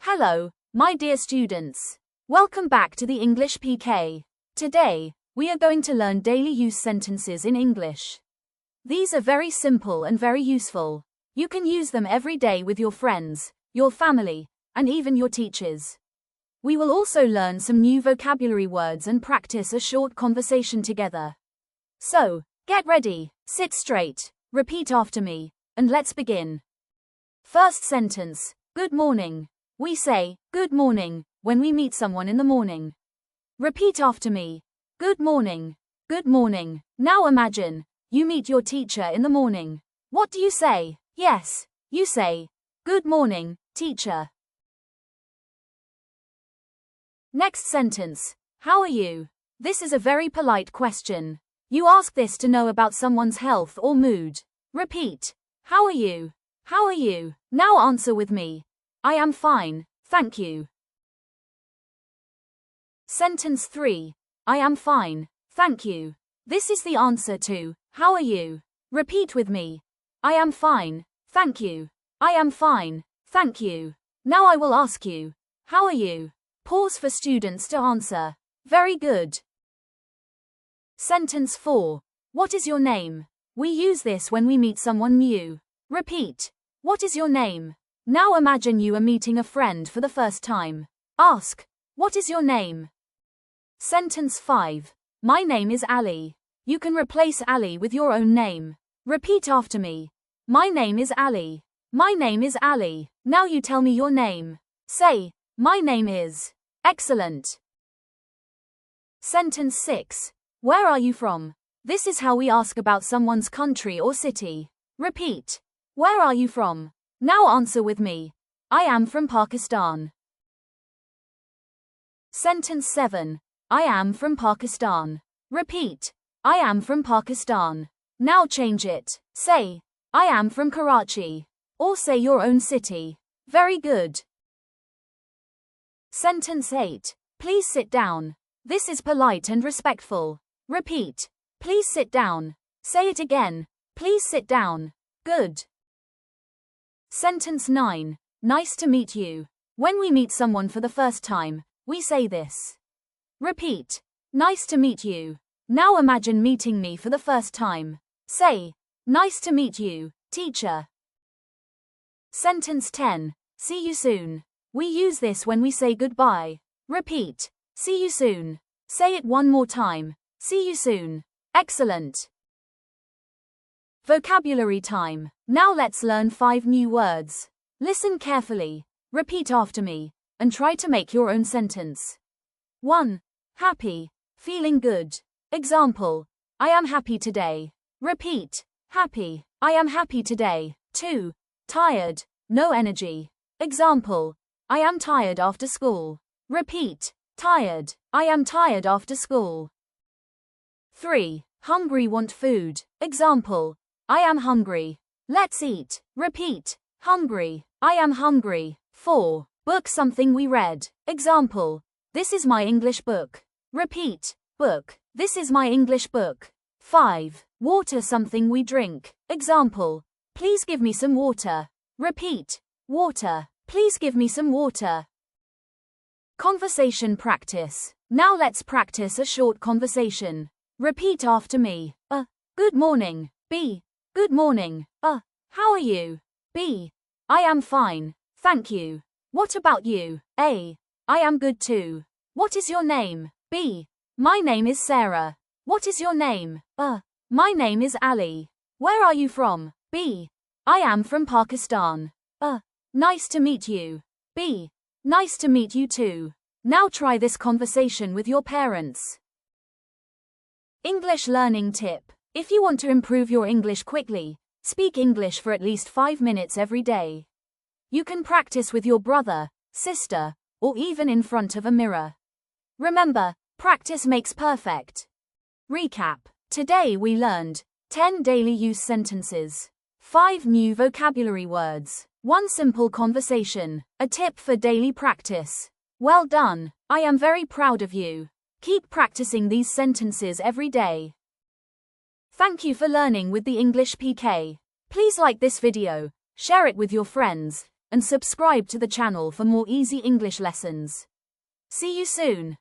Hello, my dear students. Welcome back to the English PK. Today, we are going to learn daily use sentences in English. These are very simple and very useful. You can use them every day with your friends, your family, and even your teachers. We will also learn some new vocabulary words and practice a short conversation together. So, get ready, sit straight, repeat after me, and let's begin. First sentence, good morning. We say, good morning, when we meet someone in the morning. Repeat after me. Good morning. Good morning. Now imagine, you meet your teacher in the morning. What do you say? Yes, you say, good morning, teacher. Next sentence, how are you? This is a very polite question. You ask this to know about someone's health or mood. Repeat, how are you? How are you? Now answer with me. I am fine, thank you. Sentence 3. I am fine, thank you. This is the answer to, how are you? Repeat with me. I am fine, thank you. I am fine, thank you. Now I will ask you, how are you? Pause for students to answer. Very good. Sentence 4. What is your name? We use this when we meet someone new. Repeat. What is your name? Now imagine you are meeting a friend for the first time. Ask, what is your name? Sentence 5. My name is Ali. You can replace Ali with your own name. Repeat after me. My name is Ali. My name is Ali. Now you tell me your name. Say, my name is. Excellent. Sentence 6. Where are you from? This is how we ask about someone's country or city. Repeat. Where are you from? Now answer with me. I am from Pakistan. Sentence 7. I am from Pakistan. Repeat. I am from Pakistan. Now change it. Say, I am from Karachi. Or say your own city. Very good. Sentence 8. Please sit down. This is polite and respectful. Repeat. Please sit down. Say it again. Please sit down. Good. Sentence 9. Nice to meet you. When we meet someone for the first time, we say this. Repeat. Nice to meet you. Now imagine meeting me for the first time. Say, nice to meet you, teacher. Sentence 10. See you soon. We use this when we say goodbye. Repeat. See you soon. Say it one more time. See you soon. Excellent. Vocabulary time. Now let's learn 5 new words. Listen carefully, repeat after me, and try to make your own sentence. 1. Happy, feeling good. Example, I am happy today. Repeat, happy, I am happy today. 2. Tired, no energy. Example, I am tired after school. Repeat, tired, I am tired after school. 3. Hungry, want food. Example, I am hungry. Let's eat. Repeat. Hungry. I am hungry. 4. Book, something we read. Example. This is my English book. Repeat. Book. This is my English book. 5. Water, something we drink. Example. Please give me some water. Repeat. Water. Please give me some water. Conversation practice. Now let's practice a short conversation. Repeat after me. A. Good morning. B. Good morning. A. How are you? B. I am fine, thank you. What about you? A. I am good too. What is your name? B. My name is Sarah. What is your name? A. My name is Ali. Where are you from? B. I am from Pakistan. A. Nice to meet you. B. Nice to meet you too. Now try this conversation with your parents. English learning tip. If you want to improve your English quickly, speak English for at least 5 minutes every day. You can practice with your brother, sister, or even in front of a mirror. Remember, practice makes perfect. Recap. Today we learned 10 daily use sentences, 5 new vocabulary words, 1 simple conversation, a tip for daily practice. Well done. I am very proud of you. Keep practicing these sentences every day. Thank you for learning with the English PK. Please like this video, share it with your friends, and subscribe to the channel for more easy English lessons. See you soon.